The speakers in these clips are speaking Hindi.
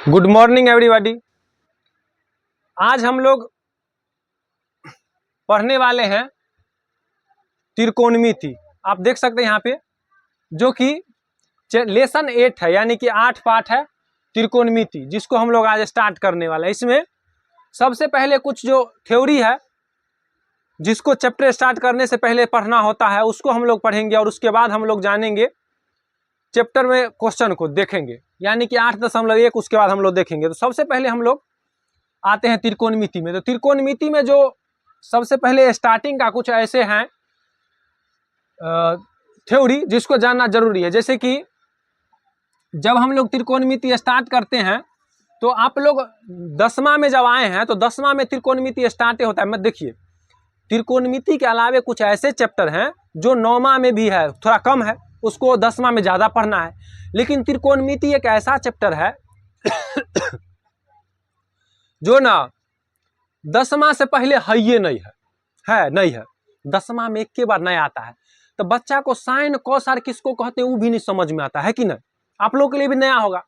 Good morning everybody. आज हम लोग पढ़ने वाले हैं त्रिकोणमिति। आप देख सकते हैं यहाँ पे जो कि लेसन 8 है, यानी कि 8 पाठ है त्रिकोणमिति, जिसको हम लोग आज स्टार्ट करने वाले हैं। इसमें सबसे पहले कुछ जो थ्योरी है जिसको चैप्टर स्टार्ट करने से पहले पढ़ना होता है उसको हम लोग पढ़ेंगे, और उसके बाद हम लोग जानेंगे चैप्टर में क्वेश्चन को देखेंगे, यानी कि 8.1 उसके बाद हम लोग देखेंगे। तो सबसे पहले हम लोग आते हैं त्रिकोणमिति में। तो त्रिकोणमिति में जो सबसे पहले स्टार्टिंग का कुछ ऐसे हैं थ्योरी जिसको जानना जरूरी है। जैसे कि जब हम लोग त्रिकोणमिति स्टार्ट करते हैं तो आप लोग 10वां में जब आए हैं तो 10वां में त्रिकोणमिति स्टार्ट होता है। मत देखिए, त्रिकोणमिति के अलावे कुछ ऐसे चैप्टर हैं जो 9वां में भी है, थोड़ा कम है, उसको 10वां में ज़्यादा पढ़ना है। लेकिन त्रिकोणमिति एक ऐसा चैप्टर है जो ना 10वां से पहले है ही नहीं है, नहीं है। 10वां में एक के बार नहीं आता है, तो बच्चा को साइन कॉस आर किसको कहते हैं वो भी नहीं समझ में आता है कि नहीं। आप लोगों के लिए भी नया होगा।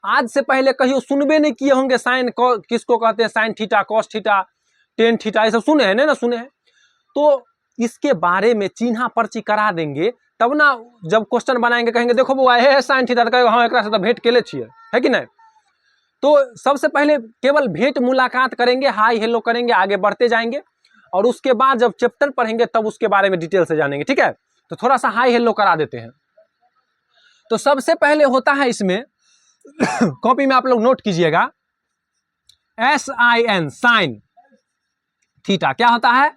आज से पहले कहीं सुनबे नहीं किए होंगे साइन किसको कहते हैं, sign theta, cos theta, tan theta, ये सब सुने हैं ना सुने हैं। तो इसके बारे में चिन्हा पर्ची करा देंगे, तब ना जब क्वेश्चन बनाएंगे कहेंगे देखो वो है साइन थीटा, तो कहेगा हाँ एक से भेंट केले छिए, है कि नहीं। तो सबसे पहले केवल भेंट मुलाकात करेंगे, हाय हेलो करेंगे, आगे बढ़ते जाएंगे, और उसके बाद जब चैप्टर पढ़ेंगे तब उसके बारे में डिटेल से जानेंगे, ठीक है। तो थोड़ा सा हाय हेलो करा देते हैं। तो सबसे पहले होता है इसमें कॉपी में आप लोग नोट कीजिएगा, SIN साइन थीटा क्या होता है,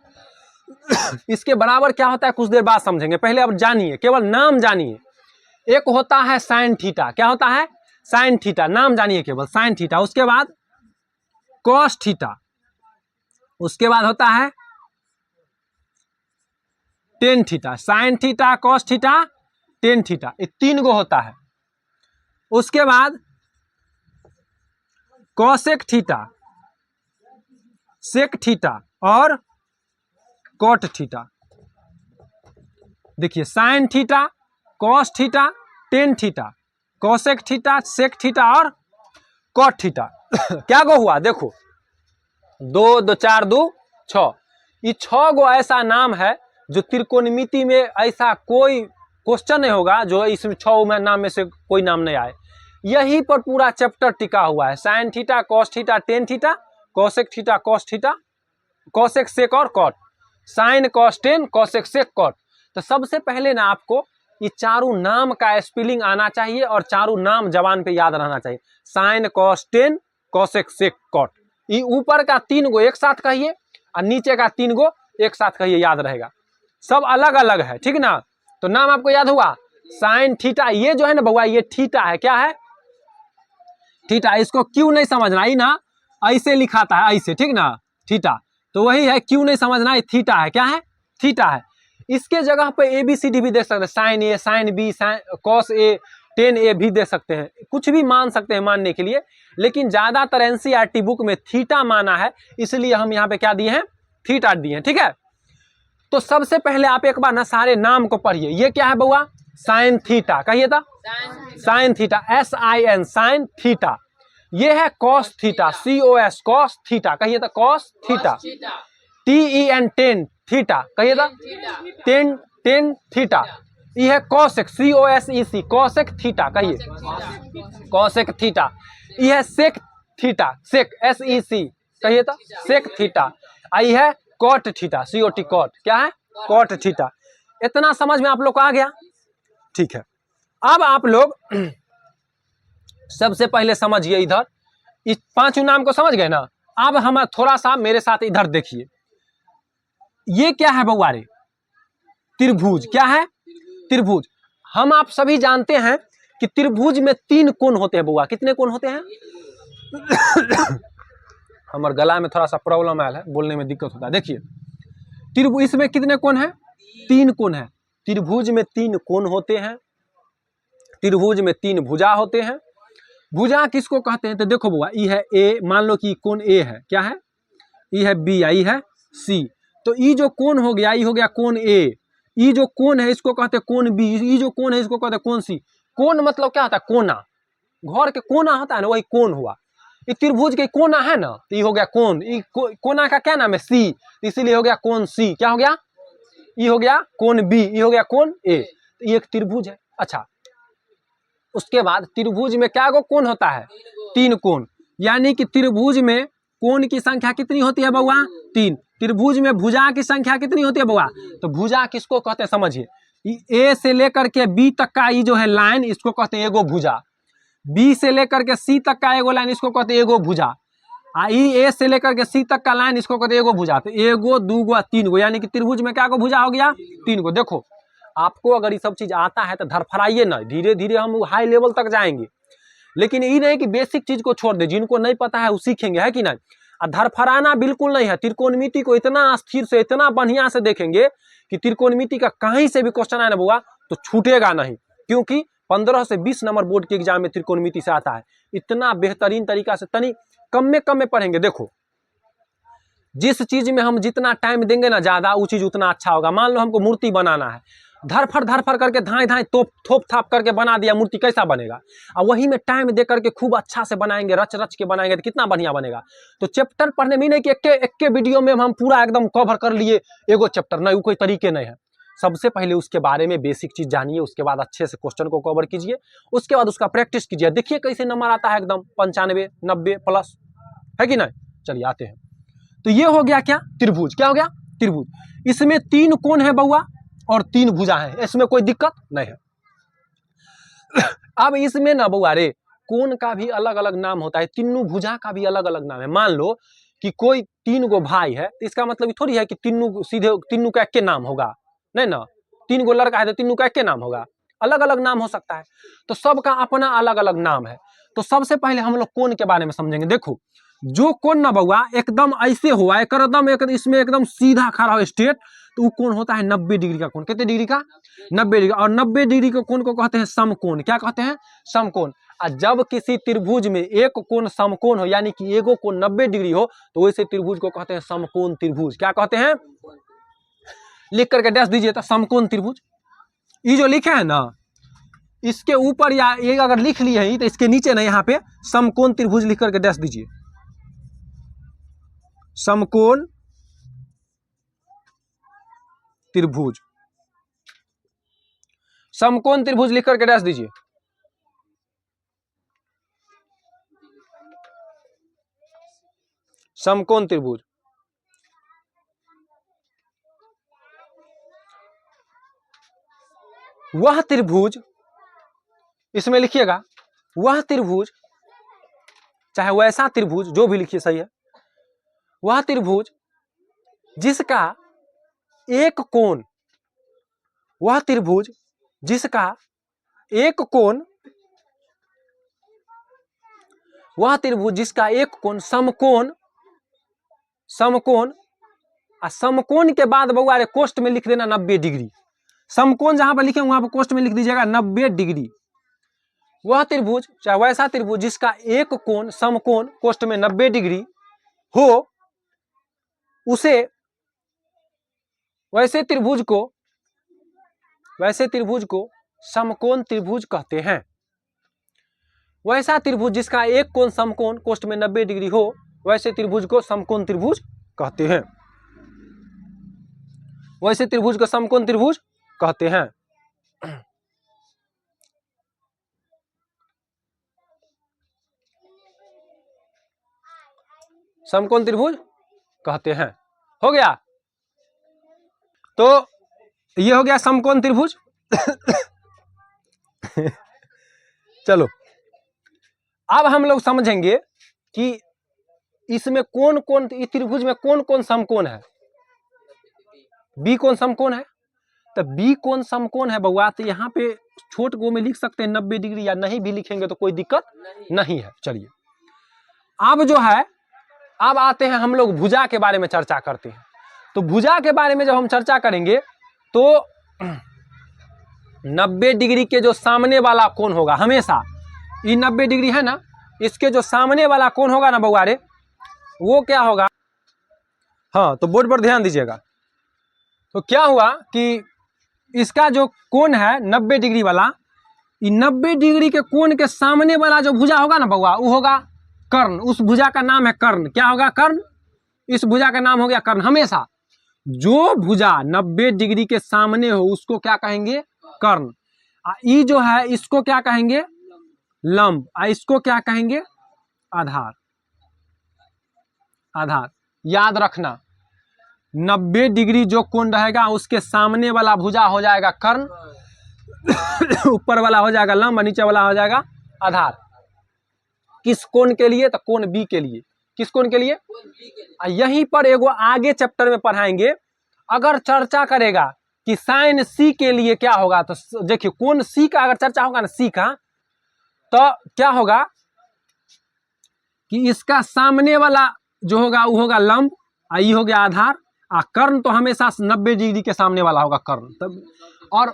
इसके बराबर क्या होता है कुछ देर बाद समझेंगे। पहले अब जानिए, केवल नाम जानिए। एक होता है साइन थीटा, क्या होता है साइन थीटा, नाम जानिए केवल साइन थीटा। उसके बाद कॉस थीटा, उसके बाद होता है tan theta, sine theta, cos theta, tan theta, ये 3 गो होता है। उसके बाद कॉसेक थीटा, सेक थीटा और कॉट थीटा। देखिए sine theta, cos theta, tan theta, cosec theta, sec theta और कॉट थीटा। क्या गो हुआ देखो, 2 2 4 2 6, ये 6 गो ऐसा नाम है जो त्रिकोणमिति में ऐसा कोई क्वेश्चन नहीं होगा जो इसमें 6 नाम में से कोई नाम नहीं आए। यही पर पूरा चैप्टर टिका हुआ है। Sine theta, cos theta, tan theta, cosec theta, cos theta, cosec sec और cot, sine cos tan, cosec sec cot. तो सबसे पहले ना आपको ये चारों नाम का स्पेलिंग आना चाहिए और चारों नाम जबान पे याद रहना चाहिए। Sine cos tan, cosec sec cot, ये ऊपर का 3 गो एक साथ कहिए और नीचे का 3 गो एक साथ कहिए, याद रहेगा। सब अलग अलग है, ठीक ना। तो नाम आपको याद हुआ साइन थीटा, ये जो है ना बउआ ये थीटा है, क्या है थीटा। इसको क्यों नहीं समझना, ही ना ऐसे लिखाता है ऐसे, ठीक ना थीटा, तो वही है, क्यों नहीं समझना, ये थीटा है, क्या है थीटा है। इसके जगह पे ABCD भी देख सकते हैं, sign A, sine B, sine cos A, ten ए भी दे सकते हैं, कुछ भी मान सकते हैं मानने के लिए। लेकिन ज्यादातर NCERT बुक में थीटा माना है, इसलिए हम यहाँ पे क्या दिए हैं थीटा दिए हैं, ठीक है। तो सबसे पहले आप एक बार ना सारे नाम को पढ़िए। ये क्या है बउआ, साइन थीटा, कहिए था sine theta, SIN sine theta. ये है cos theta, COS cos theta, कहिए था cos theta. TEN tan theta, कहिए था टेन टेन थीटा। ये है कॉसेक, COSEC कॉसेक थीटा, कहिए कॉसेक थीटा। ये है सेक थीटा, सेक SEC, कहिए था सेक थीटा। आई है कॉट थीटा, COT कॉट, क्या है कॉट थीटा। इतना समझ में आप लोग को आ गया, ठीक है। अब आप लोग सबसे पहले समझिए, इधर इस 5 नाम को समझ गए ना। अब हम थोड़ा सा मेरे साथ इधर देखिए, ये क्या है बउआ रे, त्रिभुज, क्या है त्रिभुज। हम आप सभी जानते हैं कि त्रिभुज में 3 कोण होते हैं बउआ। कितने कोण होते हैं हमारे गला में थोड़ा सा प्रॉब्लम आया है, बोलने में दिक्कत होता है। देखिए त्रिभुज, इसमें कितने कोण है 3 कोण है। त्रिभुज में 3 कोण होते हैं, त्रिभुज में 3 भुजा होते हैं। भुजा किसको कहते हैं, तो देखो बउआ, ये है ए, मान लो कि कोण ए है, क्या है ये है बी, ये है सी। तो ये जो कोण हो गया, ये हो गया कोण ए। ये जो कोण है इसको कहते हैं कोण बी, ये जो कोण है इसको कहते हैं कोण सी। कोण मतलब क्या होता है कोना, घर के कोना होता है ना, वही कोन हुआ। ये त्रिभुज के कोना है ना, तो ये हो गया कोन। कोना का क्या नाम है? सी, इसीलिए हो गया कोन सी। क्या हो गया? ये हो गया कोन बी, ये हो गया कोन ए। तो ये एक त्रिभुज है। अच्छा, उसके बाद त्रिभुज में क्या कोण होता है? 3 कोण। यानी कि त्रिभुज में कोण की संख्या कितनी होती है बउआ? 3। त्रिभुज में भुजा की संख्या कितनी होती है बउआ? तो भुजा किसको कहते हैं समझिए, ए से लेकर के बी तक का ये जो है लाइन, इसको कहते हैं एगो भुजा। बी से लेकर के सी तक का एगो लाइन, इसको कहते हैं एगो भुजा। ए से लेकर के सी तक का लाइन, इसको कहते हैं एगो भुजा। तो एगो, दूगो, 3 गो, यानी कि त्रिभुज में क्या को भुजा हो गया? 3 गो। देखो, आपको अगर ये सब चीज आता है तो धरफड़ाइए ना, धीरे धीरे हम हाई लेवल तक जाएंगे। लेकिन ये नहीं कि बेसिक चीज को छोड़ दे, जिनको नहीं पता है वो सीखेंगे, है कि नहीं? और धरफड़ाना बिल्कुल नहीं है। त्रिकोणमिति को इतना स्थिर से, इतना बढ़िया से देखेंगे कि त्रिकोणमिति का कहीं से भी क्वेश्चन आए ना बुआ तो छूटेगा नहीं, क्योंकि 15 से 20 नंबर बोर्ड के एग्जाम में त्रिकोणमिति से आता है। इतना बेहतरीन तरीका से, तनी कम में पढ़ेंगे। देखो, जिस चीज में हम जितना टाइम देंगे ना ज्यादा, वो चीज उतना अच्छा होगा। मान लो हमको मूर्ति बनाना है, धरफड़ करके धाए थोप थाप करके बना दिया, मूर्ति कैसा बनेगा? और वही में टाइम दे करके खूब अच्छा से बनाएंगे, रच के बनाएंगे तो कितना बढ़िया बनेगा। तो चैप्टर पढ़ने में नहीं कि एक वीडियो में हम पूरा एकदम कवर कर लिए एगो चैप्टर, नहीं, वो कोई तरीके नहीं है। सबसे पहले उसके बारे में बेसिक चीज जानिए, उसके बाद अच्छे से क्वेश्चन को कवर कीजिए, उसके बाद उसका प्रैक्टिस कीजिए। देखिए कैसे नंबर आता है, एकदम 95, 90 प्लस, है कि नहीं? चलिए आते हैं। तो ये हो गया क्या? त्रिभुज। क्या हो गया? त्रिभुज। इसमें 3 कोण है बउआ और 3 भुजा है, इसमें कोई दिक्कत नहीं है। अब इसमें ना बउआ रे, कोण का भी अलग अलग नाम होता है, तीनों भुजा का भी अलग अलग नाम है। मान लो कि कोई 3 गो भाई है, तो इसका मतलब थोड़ी है कि तीनों सीधे तीनों का एक के नाम होगा, नहीं ना। 3 गो लड़का है तो तीनों का एक के नाम होगा, अलग अलग नाम हो सकता है। तो सबका अपना अलग अलग नाम है। तो सबसे पहले हम लोग कोण के बारे में समझेंगे। देखो, जो कोण ना बउआ एकदम ऐसे हुआ, इसमें एकदम सीधा खड़ा हो स्ट्रेट, तो वो कोण होता है 90 डिग्री का कोण। कितने डिग्री का? 90 डिग्री। और 90 डिग्री के कोण को कहते हैं समकोण। क्या कहते हैं? समकोण। और जब किसी त्रिभुज में एक कोण समकोण हो, यानी कि एगो कोण 90 डिग्री हो, तो वैसे त्रिभुज को कहते हैं समकोण त्रिभुज। क्या कहते हैं? लिख करके डैश दीजिए तो समकोण त्रिभुज। ये जो लिखे है ना, इसके ऊपर या ये अगर लिख लिए हैं तो इसके नीचे ना यहाँ पे समकोण त्रिभुज लिख करके डैश दीजिए। समकोण त्रिभुज, समकोण त्रिभुज लिख करके डैश दीजिए। समकोण त्रिभुज। वह त्रिभुज, इसमें लिखिएगा वह त्रिभुज, चाहे वैसा त्रिभुज, जो भी लिखिए सही है। वह त्रिभुज जिसका एक कोण, वह त्रिभुज जिसका एक कोण, वह त्रिभुज जिसका एक कोण समकोण, समकोण, और समकोण के बाद बउआ रे कोष्ठ में लिख देना 90 डिग्री। समकोण जहां पर लिखे वहां पर कोष्ठ में लिख दीजिएगा 90 डिग्री। वह त्रिभुज, चाहे वैसा त्रिभुज जिसका एक कोण समकोण कोष्ठ में 90 डिग्री हो, उसे वैसे त्रिभुज को समकोण त्रिभुज कहते हैं। वैसा त्रिभुज जिसका एक कोण समकोण कोष्ठ में 90 डिग्री हो, वैसे त्रिभुज को समकोण त्रिभुज कहते हैं। वैसे त्रिभुज को समकोण त्रिभुज कहते हैं। समकोण त्रिभुज कहते हैं। हो गया? तो ये हो गया समकोण त्रिभुज। चलो, अब हम लोग समझेंगे कि इसमें कौन कौन, इस त्रिभुज में कौन कौन समकोण है। बी कोण समकोण है। तो बी कोण समकोण है बउआ, तो यहाँ पे छोट गो में लिख सकते हैं 90 डिग्री, या नहीं भी लिखेंगे तो कोई दिक्कत नहीं है। चलिए, अब जो है, अब आते हैं हम लोग भुजा के बारे में चर्चा करते हैं। तो भुजा के बारे में जब हम चर्चा करेंगे तो 90 डिग्री के जो सामने वाला कोण होगा, हमेशा ये 90 डिग्री है ना, इसके जो सामने वाला कोण होगा ना बउआ रे, वो क्या होगा? हाँ, तो बोर्ड पर ध्यान दीजिएगा। तो क्या हुआ कि इसका जो कोण है 90 डिग्री वाला, 90 डिग्री के कोण के सामने वाला जो भुजा होगा ना बउआ, वो होगा कर्ण। उस भुजा का नाम है कर्ण। क्या होगा? कर्ण। इस भुजा का नाम हो गया कर्ण। हमेशा जो भुजा 90 डिग्री के सामने हो उसको क्या कहेंगे? कर्ण। ई जो है इसको क्या कहेंगे? लंब। इसको क्या कहेंगे? आधार। आधार याद रखना, 90 डिग्री जो कोण रहेगा उसके सामने वाला भुजा हो जाएगा कर्ण, ऊपर वाला हो जाएगा लंब, नीचे वाला हो जाएगा आधार। किस कोण के लिए? तो कोण बी के लिए। किस कोण के लिए? यहीं पर एगो आगे चैप्टर में पढ़ाएंगे, अगर चर्चा करेगा कि साइन सी के लिए क्या होगा, तो देखिए कोण सी का अगर चर्चा होगा ना, सी का, तो क्या होगा कि इसका सामने वाला जो होगा वो होगा लंब, ये हो गया आधार। कर्ण तो हमेशा 90 डिग्री के सामने वाला होगा कर्ण। तब और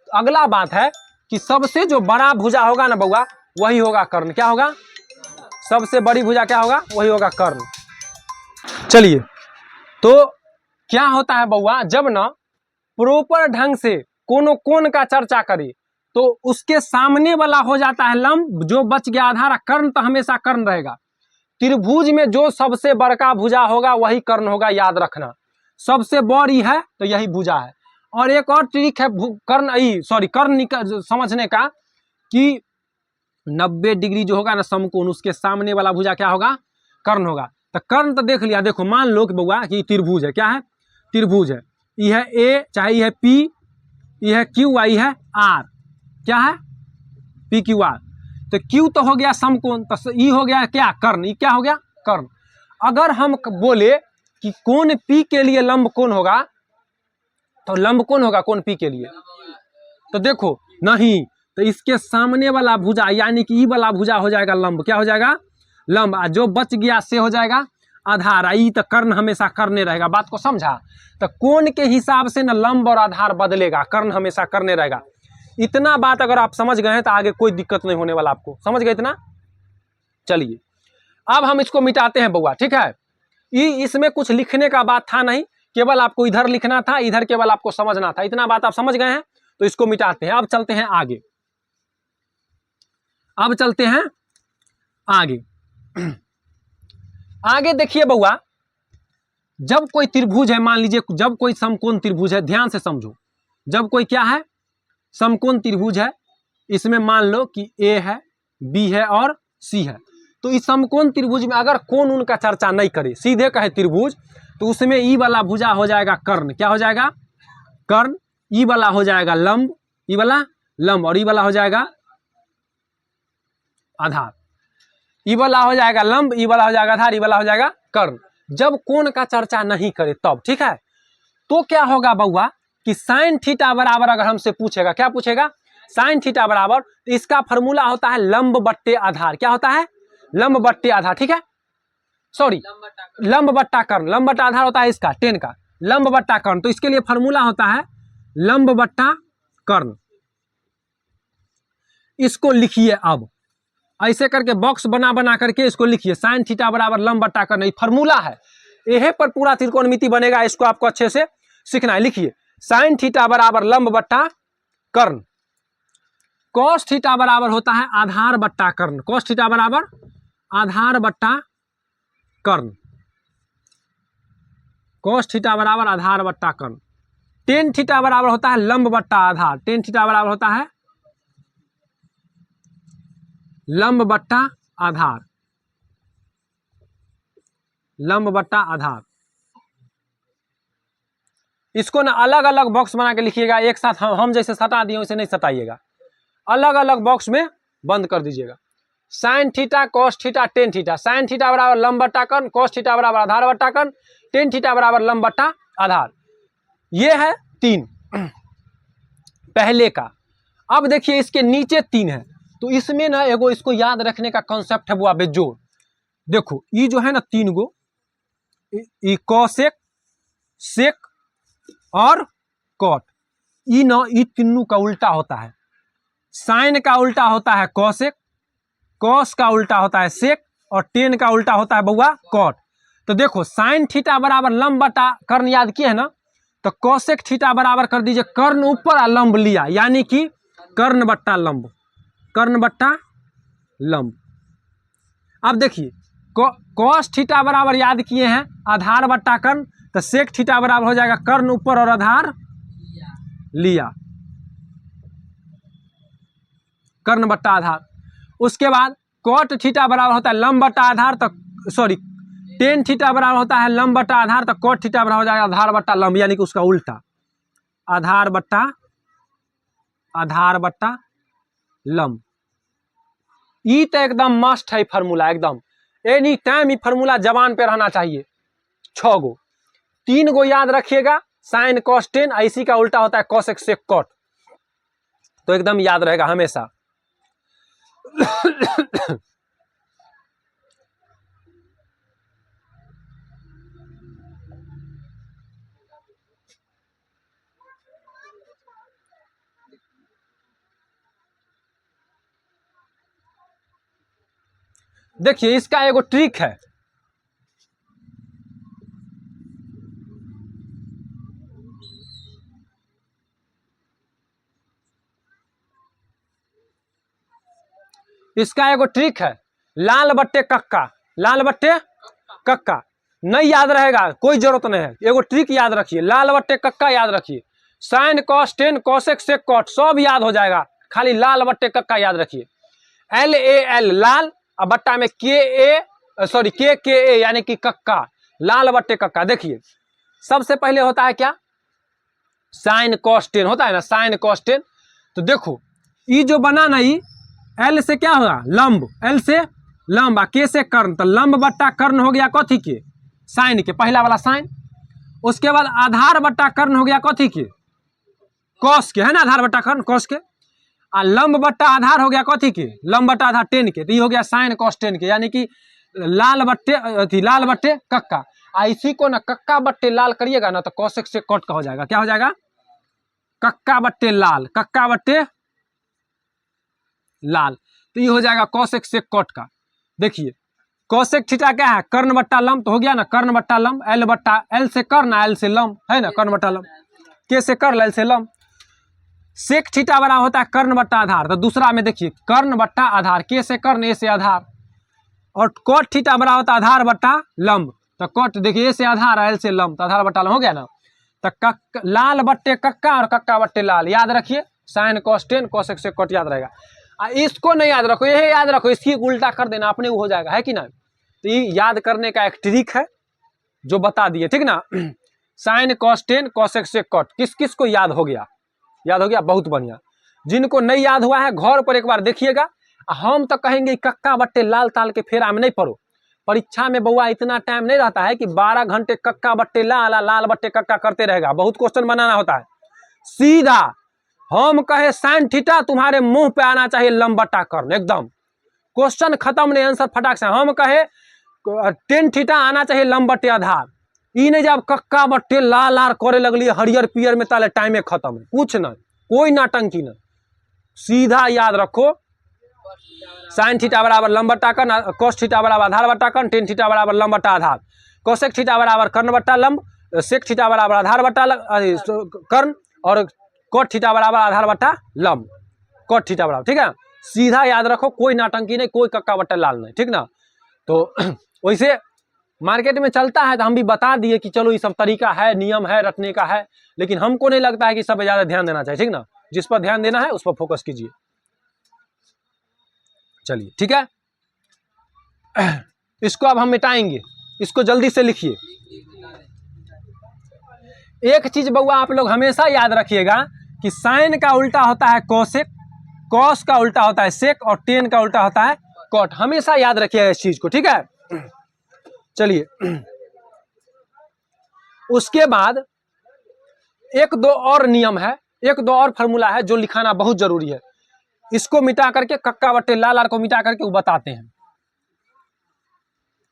अगला बात है कि सबसे जो बड़ा भुजा होगा ना बउआ, वही होगा कर्ण। क्या होगा? सबसे बड़ी भुजा क्या होगा? वही होगा कर्ण। चलिए, तो क्या होता है बउआ, जब ना प्रॉपर ढंग से कोनो कोण का चर्चा करे तो उसके सामने वाला हो जाता है लंब, जो बच गया आधार। कर्ण तो हमेशा कर्ण रहेगा। त्रिभुज में जो सबसे बड़का भुजा होगा वही कर्ण होगा, याद रखना। सबसे बड़ी है तो यही भुजा है। और एक और ट्रिक है कर्ण समझने का, कि 90 डिग्री जो होगा ना समकोण, उसके सामने वाला भुजा क्या होगा? कर्ण होगा। तो कर्ण तो देख लिया। देखो मान लो कि बउआ कि त्रिभुज है। क्या है? त्रिभुज है। ये है ए, चाहे ये है पी, ये है क्यू, ये है आर। क्या है? P Q R. तो क्यू तो हो गया समकोण, तो ई हो गया क्या? कर्ण। ई क्या हो गया? कर्ण। अगर हम बोले कि कोण पी के लिए लंब कोण होगा, तो लंब कोण होगा कोण पी के लिए, तो देखो नहीं, तो इसके सामने वाला भुजा यानी कि ई वाला भुजा हो जाएगा लंब। क्या हो जाएगा? लंब। जो बच गया से हो जाएगा आधार। ई तो कर्ण हमेशा करने रहेगा। बात को समझा? तो कोण के हिसाब से ना लंब और आधार बदलेगा, कर्ण हमेशा करने रहेगा। इतना बात अगर आप समझ गए हैं तो आगे कोई दिक्कत नहीं होने वाला आपको। समझ गए इतना? चलिए, अब हम इसको मिटाते हैं बउआ। ठीक है, इसमें कुछ लिखने का बात था नहीं, केवल आपको इधर लिखना था, इधर केवल आपको समझना था। इतना बात आप समझ गए हैं, तो इसको मिटाते हैं। अब चलते हैं आगे। अब चलते हैं आगे। आगे देखिए बउआ, जब कोई त्रिभुज है, मान लीजिए जब कोई समकोण त्रिभुज है, ध्यान से समझो। जब कोई क्या है? समकोण त्रिभुज है। इसमें मान लो कि ए है, बी है और सी है। तो इस समकोण त्रिभुज में अगर कोण उनका चर्चा नहीं करे, सीधे कहे त्रिभुज, तो उसमें ई वाला भुजा हो जाएगा कर्ण। क्या हो जाएगा? कर्ण। ई वाला हो जाएगा लंब, ई वाला लंब, और ई वाला हो जाएगा आधार। ई वाला हो जाएगा लंब, ई वाला हो जाएगा आधार, ई वाला हो जाएगा कर्ण। जब कोण का चर्चा नहीं करे तब। ठीक है, तो क्या होगा बउआ कि साइन थीटा बराबर अगर हमसे पूछेगा, क्या पूछेगा? साइन थीटा बराबर, तो इसका फॉर्मूला होता है लंब बट्टे आधार। क्या होता है? लंब बट्टे आधार। ठीक है, सॉरी, लंब बट्टा कर्ण। लंब बट्टा आधार होता है इसका 10 का, लंब बट्टा कर्ण। तो इसके लिए फॉर्मूला होता है लंब बट्टा कर्ण। इसको लिखिए। अब ऐसे करके बॉक्स बना बना करके इसको लिखिए, साइन थीटा बराबर लंब बट्टा कर्ण। फॉर्मूला है, यह पर पूरा त्रिकोणमिति बनेगा। इसको आपको अच्छे से सीखना है। लिखिए, साइन थीटा बराबर लंब बट्टा कर्ण। कॉस थीटा बराबर होता है आधार बट्टा कर्ण। कॉस थीटा बराबर आधार बट्टा कर्ण। कॉस थीटा बराबर आधार बट्टा कर्ण। टेन थीटा बराबर होता है लंब बट्टा आधार। टेन थीटा बराबर होता है लंब बट्टा आधार। लंब बट्टा आधार। इसको ना अलग अलग बॉक्स बना के लिखिएगा, एक साथ हम जैसे सटा दिए वैसे नहीं सटाइएगा, अलग अलग बॉक्स में बंद कर दीजिएगा। Sign theta, cos theta, tan theta. Sine theta बराबर लंब बट्टा कर्ण, कॉस थीटा बराबर आधार बट्टा कर्ण, टेन थीटा बराबर लंब बट्टा आधार। ये है 3 पहले का। अब देखिए इसके नीचे 3 है, तो इसमें ना एगो इसको याद रखने का कॉन्सेप्ट है, वो आप बेजोड़। देखो ये जो है ना 3 गो, ये कॉसेक, सेक और कॉट, ई ना ई तीनों का उल्टा होता है। साइन का उल्टा होता है कॉसेक, कॉस का उल्टा होता है सेक, और टेन का उल्टा होता है बउआ कॉट। तो देखो साइन थीटा बराबर लंब बटा कर्ण याद किए है ना, तो कॉसेक थीटा बराबर कर दीजिए कर्ण ऊपर और लंब लिया, यानी कि कर्ण बट्टा लंब, कर्ण बट्टा लंब। अब देखिए कॉस थीटा बराबर याद किए हैं आधार बट्टा कर्ण, तो सेक थीटा बराबर हो जाएगा कर्ण ऊपर और आधार लिया, कर्ण बट्टा आधार। उसके बाद कॉट थीटा बराबर होता है लंब बट्टा आधार, तो सॉरी टेन थीटा बराबर होता है लंब बट्टा आधार, तो कॉट थीटा बराबर हो जाएगा आधार बट्टा लंब, यानी कि उसका उल्टा आधार बट्टा लंब। ई तो एकदम मस्ट है फार्मूला, एकदम एनी टाइम ये फार्मूला जबान पे रहना चाहिए। 6 गो, 3 गो याद रखिएगा, साइन कॉस टेन, इसी का उल्टा होता है कॉसेक सेक कॉट, तो एकदम याद रहेगा हमेशा। देखिए इसका एगो ट्रिक है, इसका एगो ट्रिक है, लाल बट्टे कक्का, लाल बट्टे कक्का नहीं याद रहेगा कोई जरूरत नहीं है, एगो ट्रिक याद रखिए, लाल बट्टे कक्का याद रखिए, sine cos tan cosec sec cot सब याद हो जाएगा, खाली लाल बट्टे कक्का याद रखिए। LAL लाल, और बट्टा में KA यानी कि कक्का, लाल बट्टे कक्का। देखिए सबसे पहले होता है क्या, साइन कॉस टेन होता है ना, साइन कॉस टेन। तो देखो ये जो बना ना, ये L से क्या होगा लंब, L से लंब, K से कर्ण, तो लंब बट्टा कर्ण हो गया कथी के, साइन के, पहला वाला साइन। उसके बाद आधार बट्टा कर्ण हो गया कथी के, कॉस के, है ना, आधार बट्टा कर्ण कॉस के। आ लंब बट्टा आधार हो गया कथी के, लंब बट्टा आधार टेन के, तो ये हो गया साइन कॉस टेन के, यानी कि लाल बट्टे कक्का। आ इसी को ना कक्का बट्टे लाल करिएगा ना, तो कॉसेक से कॉट का हो जाएगा, क्या हो जाएगा, कक्का बट्टे लाल, कक्का बट्टे लाल, तो ये हो जाएगा कॉसेक से कॉट का। देखिए कॉसेक थीटा क्या है, कर्ण बट्टा लंब, तो हो गया ना कर्ण बट्टा लंब, L से कर्ण, L से लंब, है ना, कर्ण बट्टा लंब, K से कर्ण, L से लंब। सेक थीटा बड़ा होता है कर्ण बट्टा आधार, तो दूसरा में देखिए कर्ण बट्टा आधार, K से कर्ण, A से आधार। और कॉट थीटा बड़ा होता है आधार बट्टा लंब, तो कॉट देखिए A से आधार, L से लंब, तो आधार बट्टा लंब हो गया ना। तो लाल बट्टे कक्का और कक्का बट्टे लाल याद रखिए, साइन कॉस टेन कॉसेक से कॉट याद रहेगा। इसको नहीं याद रखो, यही याद रखो, इसकी उल्टा कर देना अपने हो जाएगा, है कि ना। तो ये याद करने का एक ट्रिक है जो बता दिए, ठीक ना। साइन कॉस टेन कॉसेक से कॉट किस किस को याद हो गया, याद हो गया, बहुत बढ़िया। जिनको नहीं याद हुआ है घर पर एक बार देखिएगा। हम तो कहेंगे कक्का बट्टे लाल ताल के फेरा में नहीं पढ़ो, परीक्षा में बउआ इतना टाइम नहीं रहता है कि 12 घंटे कक्का बट्टे लाल बट्टे कक्का करते रहेगा, बहुत क्वेश्चन बनाना होता है। सीधा हम कहे साइन थीटा, तुम्हारे मुंह पे आना चाहिए लंब बट्टा कर्ण, एकदम क्वेश्चन खत्म, नहीं आंसर फटाक से। हम कहे टेन थीटा, आना चाहिए लंब बट्टे आधार, ई नहीं जब कक्का बट्टे लाल आर करे लगली हरियर पियर में, ताले टाइमे खत्म है, कुछ नहीं, कोई नाटंकी नहीं, सीधा याद रखो साइन थीटा बराबर लंब बट्टा कर्ण, कॉस थीटा बराबर आधार बट्टा कर्ण, टेन थीटा बराबर लंब बट्टा आधार, कोसेक थीटा बराबर कर्ण बट्टा लंब, सेक थीटा बराबर आधार बट्टा कर्ण, और कॉट थीटा बराबर आधार बट्टा लंब, कॉट थीटा बराबर, ठीक है। सीधा याद रखो, कोई नाटंकी नहीं, कोई कक्का बट्टा लाल नहीं, ठीक ना। तो वैसे मार्केट में चलता है, तो हम भी बता दिए कि चलो ये सब तरीका है, नियम है, रटने का है, लेकिन हमको नहीं लगता है कि सब ज्यादा ध्यान देना चाहिए, ठीक ना। जिस पर ध्यान देना है उस पर फोकस कीजिए। चलिए ठीक है, इसको अब हम मिटाएंगे, इसको जल्दी से लिखिए। एक चीज बउआ आप लोग हमेशा याद रखिएगा कि साइन का उल्टा होता है कोसेक, कॉस का उल्टा होता है सेक, और टेन का उल्टा होता है कॉट, हमेशा याद रखिएगा इस चीज को, ठीक है। चलिए उसके बाद एक दो और नियम है, एक दो और फॉर्मूला है जो लिखाना बहुत जरूरी है। इसको मिटा करके कक्का बट्टे लाल आर को मिटा करके वो बताते हैं।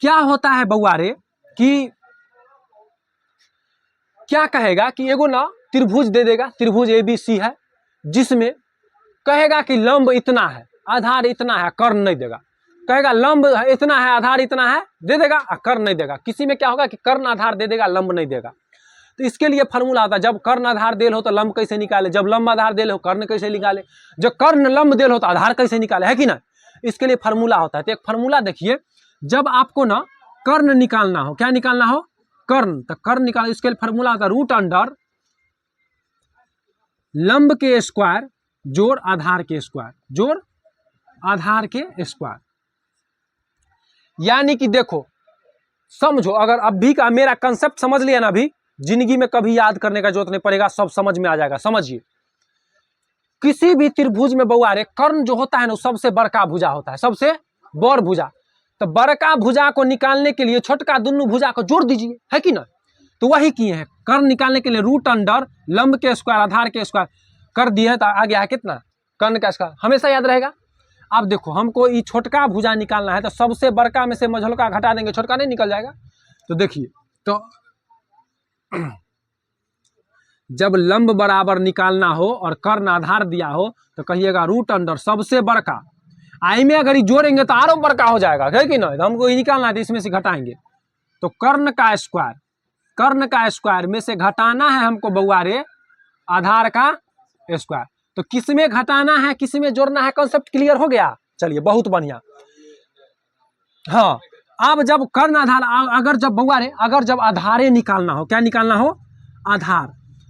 क्या होता है बउआ रे कि क्या कहेगा कि एगो ना त्रिभुज दे देगा, त्रिभुज ABC है, जिसमें कहेगा कि लंब इतना है, आधार इतना है, कर्ण नहीं देगा, कहेगा लंब इतना है, आधार इतना है, दे देगा, कर्ण नहीं देगा। किसी में क्या होगा कि कर्ण आधार दे देगा, लंब नहीं देगा। तो इसके लिए फॉर्मूला आता है, जब कर्ण आधार देल हो तो लंब कैसे निकाले, जब लंब आधार देल हो कर्ण कैसे निकाले, जब कर्ण लंब देल हो तो आधार कैसे निकाले, है कि ना। इसके लिए फॉर्मूला होता है। तो एक फॉर्मूला देखिए, जब आपको ना कर्ण निकालना हो, क्या निकालना हो, कर्ण, तो कर्ण निकाल, इसके लिए फॉर्मूला होता है रूट अंडर लंब के स्क्वायर जोड़ आधार के स्क्वायर, जोड़ आधार के स्क्वायर। यानी कि देखो समझो, अगर अभी का मेरा कंसेप्ट समझ लिया ना, अभी जिंदगी में कभी याद करने का जरूरत नहीं पड़ेगा, सब समझ में आ जाएगा। समझिए, किसी भी त्रिभुज में बउआ रे कर्ण जो होता है ना, सबसे बड़का भुजा होता है, सबसे बड़ भुजा। तो बड़का भुजा को निकालने के लिए छोटका दोनों भुजा को जोड़ दीजिए, है कि ना। तो वही किए हैं, कर्ण निकालने के लिए रूट अंडर लंब के स्क्वायर आधार के स्क्वायर कर दिए, तो आ गया है कितना, कर्ण का स्क्वायर, हमेशा याद रहेगा। अब देखो हमको ये छोटका भुजा निकालना है, तो सबसे बड़का में से मझोलका घटा देंगे, छोटका नहीं निकल जाएगा। तो देखिए, तो जब लंब बराबर निकालना हो और कर्ण आधार दिया हो तो कहिएगा रूट अंडर सबसे बड़का, आई में अगर ये जोड़ेंगे तो आरो बड़का हो जाएगा, है कि ना। तो हमको ये निकालना है, तो इसमें से घटाएंगे, तो कर्ण का स्क्वायर, कर्ण का स्क्वायर में से घटाना है हमको बउआ रे आधार का स्क्वायर। तो किसमें घटाना है किसमें जोड़ना है, कॉन्सेप्ट क्लियर हो गया। चलिए बहुत बढ़िया। हाँ, अब जब कर्ण आधार, अगर जब बउआ रे अगर जब आधारे निकालना हो, क्या निकालना हो, आधार,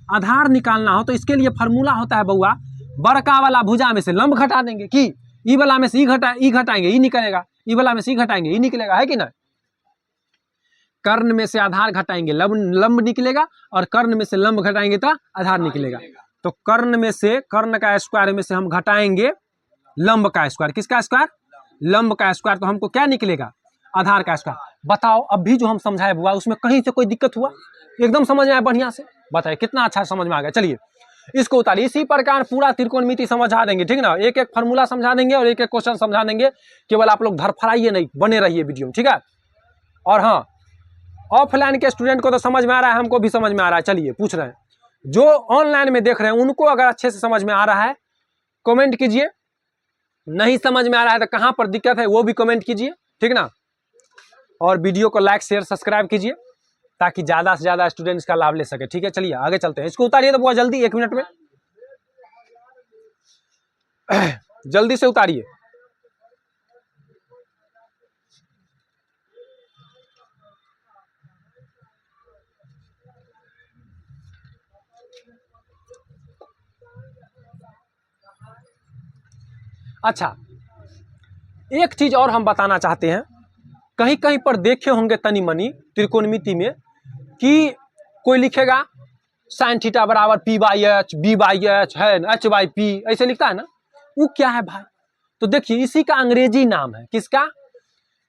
आधार निकालना हो, तो इसके लिए फॉर्मूला होता है बउआ, बड़का वाला भुजा में से लंब घटा देंगे, कि ई वाला में से ई घटाएंगे ई निकलेगा, ई वाला में से ई घटाएंगे ई निकलेगा, है कि ना। कर्ण में से आधार घटाएंगे लंब निकलेगा, और कर्ण में से लंब घटाएंगे तो आधार निकलेगा। तो कर्ण में से, कर्ण का स्क्वायर में से हम घटाएंगे लंब का स्क्वायर, किसका स्क्वायर, लंब का स्क्वायर, तो हमको क्या निकलेगा, आधार का स्क्वायर। बताओ अभी जो हम समझाए बुआ उसमें कहीं से कोई दिक्कत हुआ, एकदम समझ में आया बढ़िया से, बताइए कितना अच्छा समझ में आ गया। चलिए इसको उतारिए, इसी प्रकार पूरा त्रिकोणमिति समझा देंगे, ठीक ना, एक एक फॉर्मूला समझा देंगे और एक एक क्वेश्चन समझा देंगे, केवल आप लोग धरफड़ाइए नहीं, बने रहिए वीडियो में, ठीक है। और हाँ, ऑफलाइन के स्टूडेंट को तो समझ में आ रहा है, हमको भी समझ में आ रहा है। चलिए पूछ रहे हैं, जो ऑनलाइन में देख रहे हैं उनको अगर अच्छे से समझ में आ रहा है कमेंट कीजिए, नहीं समझ में आ रहा है तो कहाँ पर दिक्कत है वो भी कमेंट कीजिए, ठीक ना। और वीडियो को लाइक शेयर सब्सक्राइब कीजिए ताकि ज्यादा से ज्यादा स्टूडेंट्स का लाभ ले सके, ठीक है। चलिए आगे चलते हैं, इसको उतारिए तो बहुत जल्दी, 1 मिनट में जल्दी से उतारिए। अच्छा, एक चीज और हम बताना चाहते हैं, कहीं कहीं पर देखे होंगे तनी मनी त्रिकोणमिति में कि कोई लिखेगा साइन थीटा बराबर P by H, B by H है, एच बाई पी, ऐसे लिखता है ना, वो क्या है भाई। तो देखिए इसी का अंग्रेजी नाम है, किसका,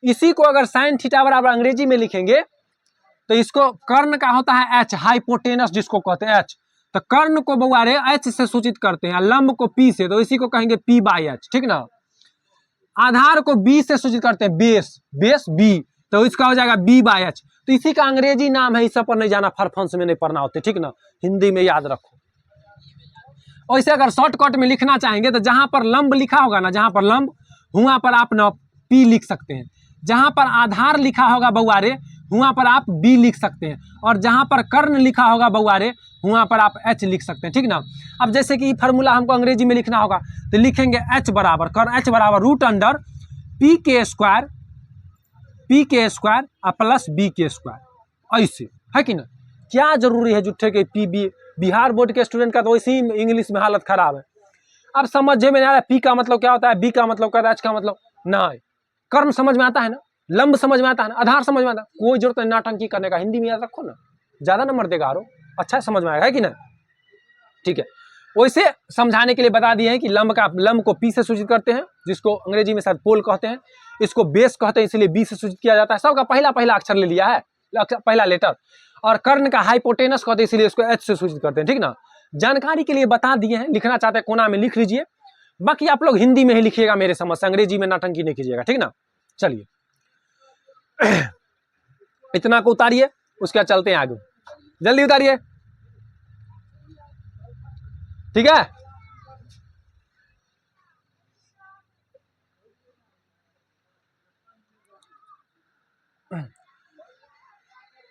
इसी को अगर साइन थीटा बराबर अंग्रेजी में लिखेंगे तो इसको कर्ण का होता है एच, हाइपोटेनस जिसको कहते हैं एच। तो कर्ण को बउआ रे एच से सूचित करते हैं, लंब को पी से, तो इसी को कहेंगे पी बाई एच, ठीक ना। आधार को बी से सूचित करते हैं, बेस, बेस बी, तो इसका हो जाएगा बी बाई एच। तो इसी का अंग्रेजी नाम है, इस सब पर नहीं जाना, फरफंस में नहीं पढ़ना होते, ठीक ना, हिंदी में याद रखो। वैसे अगर शॉर्टकट में लिखना चाहेंगे तो जहां पर लंब लिखा होगा ना, जहां पर लंब, वहां पर आप ना पी लिख सकते हैं, जहां पर आधार लिखा होगा बउआ रे वहां पर आप बी लिख सकते हैं, और जहां पर कर्ण लिखा होगा बउआ रे वहां पर आप एच लिख सकते हैं, ठीक ना। अब जैसे कि फार्मूला हमको अंग्रेजी में लिखना होगा तो लिखेंगे एच बराबर कर्ण, एच बराबर रूट अंडर पी के स्क्वायर, पी के स्क्वायर प्लस बी के स्क्वायर, ऐसे, है कि ना। क्या जरूरी है जुट्ठे के पी बी, बिहार बोर्ड के स्टूडेंट का तो वैसे ही इंग्लिश में हालत खराब है। अब समझ में नहीं आ रहा है पी का मतलब क्या होता है, बी का मतलब क्या होता है, एच का मतलब ना, कर्म समझ में आता है ना, लंब समझ में आता है ना, आधार समझ में आता है, कोई जरूरत नहीं नाटंकी करने का, हिंदी में याद रखो ना, ज्यादा नंबर देगा आरो, अच्छा समझ में आएगा, है कि ना। ठीक है, वैसे समझाने के लिए बता दिए हैं कि लंब को पी से सूचित करते हैं, जिसको अंग्रेजी में शायद पोल कहते हैं, इसको बेस कहते हैं, इसलिए बी से सूचित किया जाता है, सबका पहला पहला अक्षर ले लिया है, पहला लेटर। और कर्ण का हाइपोटेनस कहते हैं, इसलिए इसको एच से सूचित करते हैं, ठीक ना। जानकारी के लिए बता दिए हैं, लिखना चाहते हैं कोना में लिख लीजिए, बाकी आप लोग हिंदी में ही लिखिएगा मेरे समझ से, अंग्रेजी में नाटंकी नहीं कीजिएगा, ठीक ना। चलिए इतना को उतारिए, उसके बाद चलते हैं आगे, जल्दी उतारिए, ठीक है।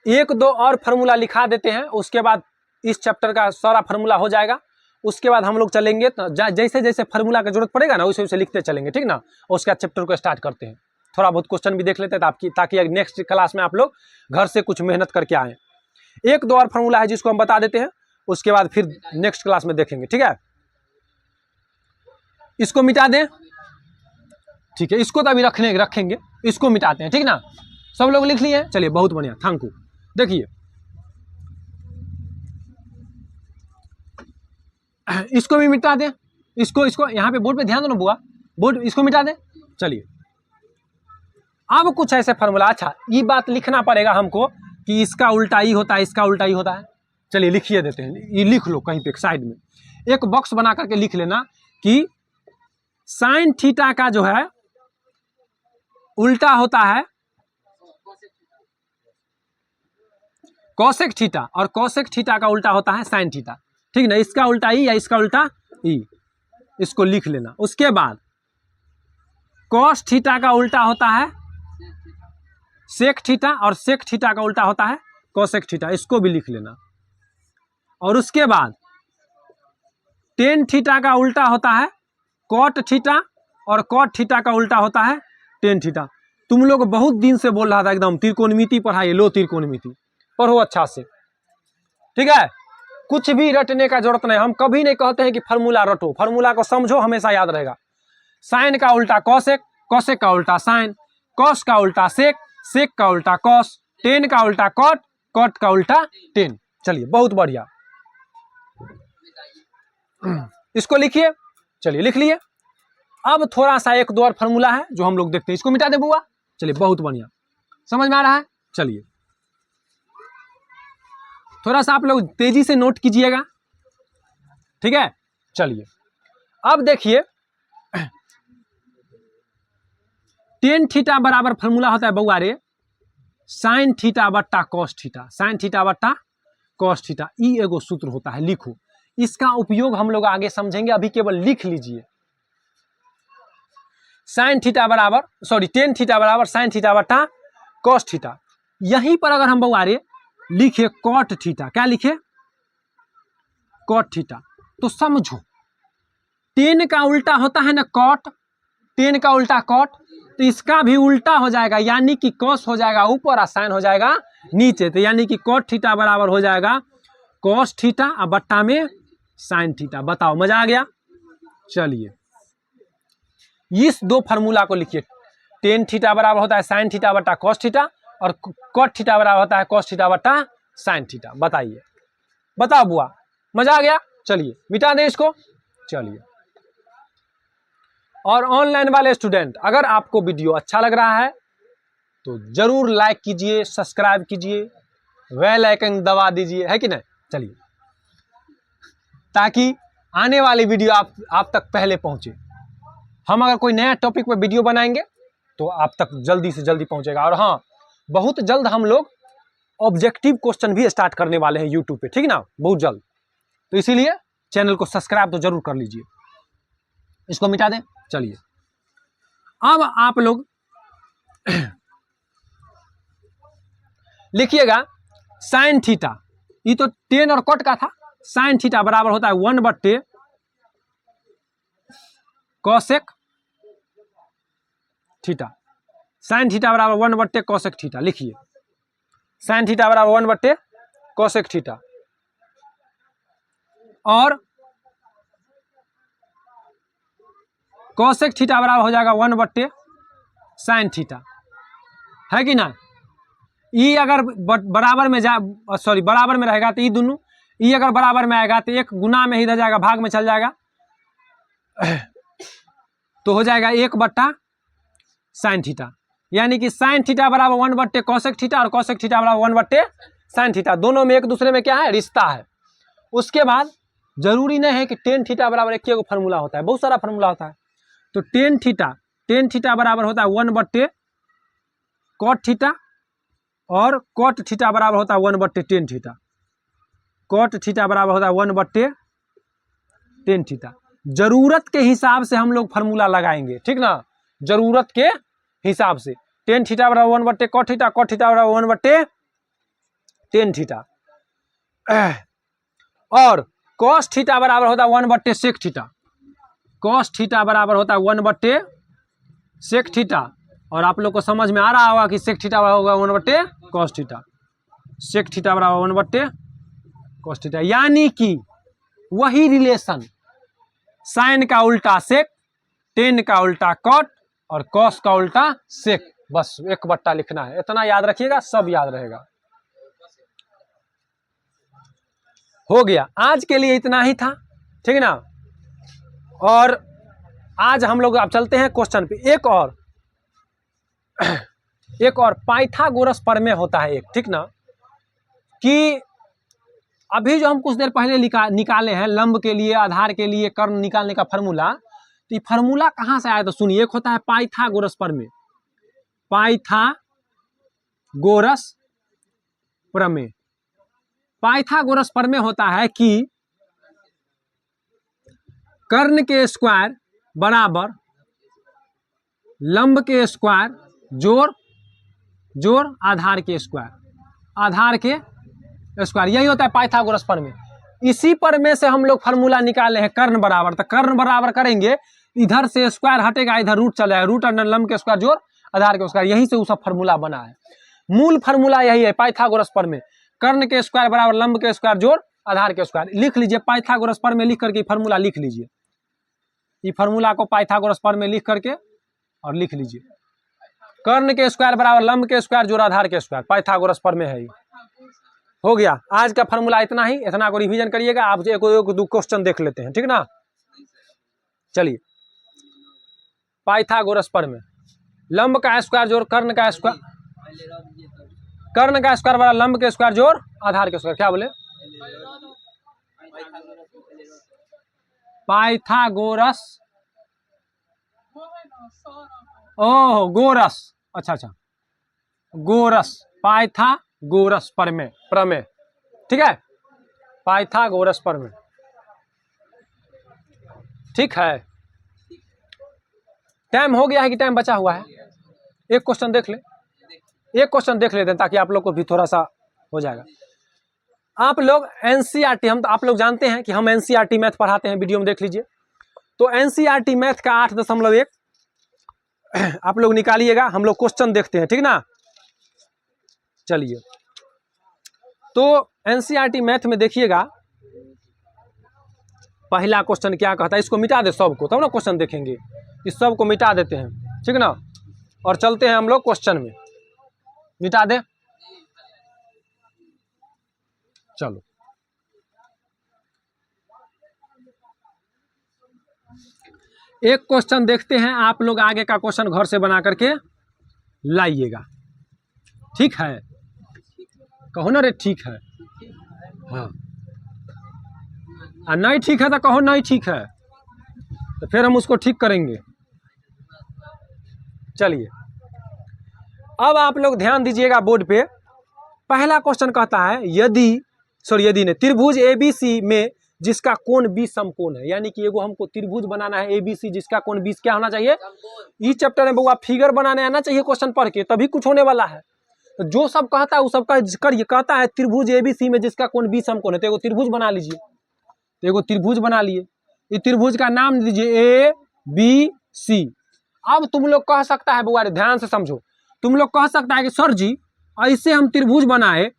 एक दो और फार्मूला लिखा देते हैं, उसके बाद इस चैप्टर का सारा फार्मूला हो जाएगा। उसके बाद हम लोग चलेंगे तो जैसे जैसे फार्मूला की जरूरत पड़ेगा ना वैसे वैसे लिखते चलेंगे, ठीक ना। और उसके बाद चैप्टर को स्टार्ट करते हैं, थोड़ा बहुत क्वेश्चन भी देख लेते हैं ताकि नेक्स्ट क्लास में आप लोग घर से कुछ मेहनत करके आएँ। एक दो और फार्मूला है जिसको हम बता देते हैं, उसके बाद फिर नेक्स्ट क्लास में देखेंगे, ठीक है। इसको मिटा दें, ठीक है, इसको तो अभी रखेंगे, इसको मिटाते हैं, ठीक ना। सब लोग लिख लिए, चलिए बहुत बढ़िया, थैंक यू। देखिए इसको भी मिटा दें, इसको यहाँ पे बोर्ड पे ध्यान दो ना बुआ, बोर्ड इसको मिटा दें। चलिए अब कुछ ऐसे फार्मूला, अच्छा ये बात लिखना पड़ेगा हमको कि इसका उल्टा ही होता है, इसका उल्टा ही होता है। चलिए लिखिए देते हैं, ये लिख लो कहीं पे साइड में, एक बॉक्स बना करके लिख लेना कि साइन थीटा का जो है उल्टा होता है कोसेक थीटा, और कोसेक थीटा का उल्टा होता है साइन थीटा, ठीक ना। इसका उल्टा ई या इसका उल्टा ई, इसको लिख लेना। उसके बाद कॉस थीटा का उल्टा होता है सेक थीटा, और सेक थीटा का उल्टा होता है कोसेक थीटा, इसको भी लिख लेना। और उसके बाद टेन थीटा का उल्टा होता है कॉट थीटा, और कॉट थीटा का उल्टा होता है टेन थीटा। तुम लोग बहुत दिन से बोल रहा था एकदम त्रिकोणमिति पढ़ाइए, लो त्रिकोणमिति पढ़ो अच्छा से, ठीक है। कुछ भी रटने का जरूरत नहीं, हम कभी नहीं कहते हैं कि फार्मूला रटो, फार्मूला को समझो, हमेशा याद रहेगा। साइन का उल्टा कॉसेक, कॉसेक का उल्टा साइन, कॉस का उल्टा सेक, सेक का उल्टा कॉस, टेन का उल्टा कॉट, कॉट का उल्टा टेन। चलिए बहुत बढ़िया, इसको लिखिए, चलिए लिख लिए। अब थोड़ा सा एक दो और फार्मूला है जो हम लोग देखते हैं, इसको मिटा दे बुआ। चलिए बहुत बढ़िया, समझ में आ रहा है। चलिए थोड़ा सा आप लोग तेजी से नोट कीजिएगा, ठीक है। चलिए अब देखिए टेन थीटा बराबर फार्मूला होता है बउआ रे साइन थीटा बट्टा कॉस थीटा, साइन थीटा बट्टा कॉस थीटा, ई एगो सूत्र होता है, लिखो। इसका उपयोग हम लोग आगे समझेंगे, अभी केवल लिख लीजिए। साइन थीटा बराबर टेन थीटा बराबर साइन थीटा बट्टा कॉस थीटा। यहीं पर अगर हम बउआ रे लिखे कॉट थीटा, क्या लिखे कॉट थीटा, तो समझो टेन का उल्टा होता है ना कॉट, टेन का उल्टा कॉट, तो इसका भी उल्टा हो जाएगा, यानी कि कॉस हो जाएगा ऊपर और साइन हो जाएगा नीचे। तो यानी कि कॉट थीटा बराबर हो जाएगा कॉस थीटा और बट्टा में साइन थीटा। बताओ मजा आ गया। चलिए इस दो फार्मूला को लिखिए, टेन थीटा बराबर होता है साइन थीटा बट्टा कॉस थीटा, और कॉट थीटा बराबर होता है कॉस थीटा बट्टा साइन थीटा। बताइए, बताओ बुआ, मजा आ गया। चलिए मिटा दें इसको। चलिए, और ऑनलाइन वाले स्टूडेंट, अगर आपको वीडियो अच्छा लग रहा है तो जरूर लाइक कीजिए, सब्सक्राइब कीजिए, बेल आइकन दबा दीजिए, है कि नहीं। चलिए, ताकि आने वाली वीडियो आप तक पहले पहुंचे। हम अगर कोई नया टॉपिक पे वीडियो बनाएंगे तो आप तक जल्दी से जल्दी पहुंचेगा। और हाँ, बहुत जल्द हम लोग ऑब्जेक्टिव क्वेश्चन भी स्टार्ट करने वाले हैं यूट्यूब पे, ठीक ना, बहुत जल्द। तो इसीलिए चैनल को सब्सक्राइब तो जरूर कर लीजिए। इसको मिटा दें। चलिए अब आप लोग लिखिएगा साइन थीटा, ये तो टेन और कॉट का था, साइन थीटा बराबर होता है 1/, कॉसेक थीटा, साइन थीटा बराबर 1/, कॉसेक थीटा। लिखिए साइन थीटा बराबर 1/, कॉसेक थीटा, और कॉसेक थीटा बराबर हो जाएगा 1/, साइन थीटा, है कि ना। ई अगर बराबर में बराबर में रहेगा तो ई दोनों, ई अगर बराबर में आएगा तो एक गुना में इधर जाएगा, भाग में चल जाएगा, तो हो जाएगा 1/, साइन थीटा। यानी कि साइन थीटा बराबर 1/, कॉसेक थीटा, और कॉसेक थीटा बराबर 1/, साइन थीटा। दोनों में एक दूसरे में क्या है, रिश्ता है। उसके बाद जरूरी नहीं है कि टेन थीटा बराबर एक ही फार्मूला होता है, बहुत सारा फार्मूला होता है। तो टेन थीटा बराबर होता है 1/, कॉट थीटा, और कॉट थीटा बराबर होता है 1/, टेन थीटा। कॉट थीटा बराबर होता है 1/, टेन थीटा। जरूरत के हिसाब से हम लोग फार्मूला लगाएंगे, ठीक ना, जरूरत के हिसाब से। टेन थीटा बराबर 1/, कॉट थीटा, कॉट थीटा बराबर 1/, टेन थीटा। और कॉस थीटा बराबर होता है 1/sec थीटा। कॉस थीटा बराबर होता है 1/sec थीटा। और आप लोग को समझ में आ रहा होगा कि सेक थीटा होगा 1/cos थीटा। सेक थीटा बराबर 1/cos थीटा, यानी कि वही रिलेशन साइन का उल्टा सेक, टेन का उल्टा कॉट और कॉस का उल्टा सेक, बस 1/, लिखना है। इतना याद रखिएगा, सब याद रहेगा। हो गया, आज के लिए इतना ही था, ठीक है ना। और आज हम लोग अब चलते हैं क्वेश्चन पे। एक और पाइथागोरस प्रमेय होता है एक, ठीक ना, कि अभी जो हम कुछ देर पहले निकाले हैं लंब के लिए, आधार के लिए कर्ण निकालने का फार्मूला, तो ये फार्मूला कहाँ से आया? तो सुनिए, एक होता है पाइथागोरस प्रमेय। पाइथागोरस प्रमेय, पाइथागोरस प्रमेय होता है कि कर्ण के स्क्वायर बराबर लंब के स्क्वायर जोड़ आधार के स्क्वायर, आधार के स्क्वायर, यही होता है पाइथागोरस प्रमेय। इसी प्रमेय से हम लोग फार्मूला निकाले हैं कर्ण बराबर। तो कर्ण बराबर करेंगे, इधर से स्क्वायर हटेगा, इधर रूट चला जाएगा, रूट अंडर लंब के स्क्वायर जोड़ आधार के स्क्वायर, यहीं से वो सब फार्मूला बना है। मूल फार्मूला यही है पाइथागोरस प्रमेय। कर्ण के स्क्वायर बराबर लंब के स्क्वायर जोड़ आधार के स्क्वायर। लिख लीजिए पाइथागोरस प्रमेय, लिख करके फार्मूला लिख लीजिए। ये फार्मूला को पाइथागोरस प्रमेय लिख करके और लिख लीजिए, कर्ण के स्क्वायर बराबर लंब के स्क्वायर जोड़ आधार के स्क्वायर, पाइथागोरस प्रमेय है ये। हो गया, आज का फार्मूला इतना ही, इतना को रिवीजन करिएगा। आप एक दो क्वेश्चन देख लेते हैं, ठीक ना। चलिए, पाइथागोरस प्रमेय, लंब का स्क्वायर जोड़ कर्ण का स्क्वायर, कर्ण का स्क्वायर बराबर लंब के स्क्वायर जोड़ आधार के स्क्वायर, क्या बोले? पाइथागोरस, ओह गोरस, अच्छा, गोरस, पाइथागोरस प्रमेय, ठीक है, पाइथागोरस प्रमेय, ठीक है। टाइम हो गया है कि टाइम बचा हुआ है? एक क्वेश्चन देख ले, एक क्वेश्चन देख लेते हैं ताकि आप लोग को भी थोड़ा सा हो जाएगा। आप लोग एनसीईआरटी, हम तो आप लोग जानते हैं कि हम एनसीईआरटी मैथ पढ़ाते हैं, वीडियो में देख लीजिए। तो एनसीईआरटी मैथ का 8.1 आप लोग निकालिएगा, हम लोग क्वेश्चन देखते हैं, ठीक ना। चलिए, तो एनसीईआरटी मैथ में देखिएगा, पहला क्वेश्चन क्या कहता है, इसको मिटा दे सबको, तब ना क्वेश्चन देखेंगे। इस सब को मिटा देते हैं, ठीक ना, और चलते हैं हम लोग क्वेश्चन में। मिटा दे, चलो। एक क्वेश्चन देखते हैं, आप लोग आगे का क्वेश्चन घर से बना करके लाइएगा, ठीक है? कहो ना रे ठीक है, हाँ, और नहीं ठीक है तो कहो नहीं ठीक है, तो फिर हम उसको ठीक करेंगे। चलिए, अब आप लोग ध्यान दीजिएगा बोर्ड पे। पहला क्वेश्चन कहता है यदि ने त्रिभुज एबीसी में जिसका कोण 20 समकोण है, यानी कि एगो हमको त्रिभुज बनाना है एबीसी जिसका कोण 20 क्या होना चाहिए? इस चैप्टर में बउआ फिगर बनाने आना चाहिए क्वेश्चन पढ़ के, तभी कुछ होने वाला है। तो जो सब कहता है वो सब करिए। कहता है त्रिभुज एबीसी में जिसका कोण 20 समकोण है, तो एगो त्रिभुज बना लीजिए। तो एगो त्रिभुज बना लिए, इस त्रिभुज का नाम दीजिए ए बी सी। अब तुम लोग कह सकता है, बउआ ध्यान से समझो, तुम लोग कह सकता है कि सर जी ऐसे हम त्रिभुज बनाए,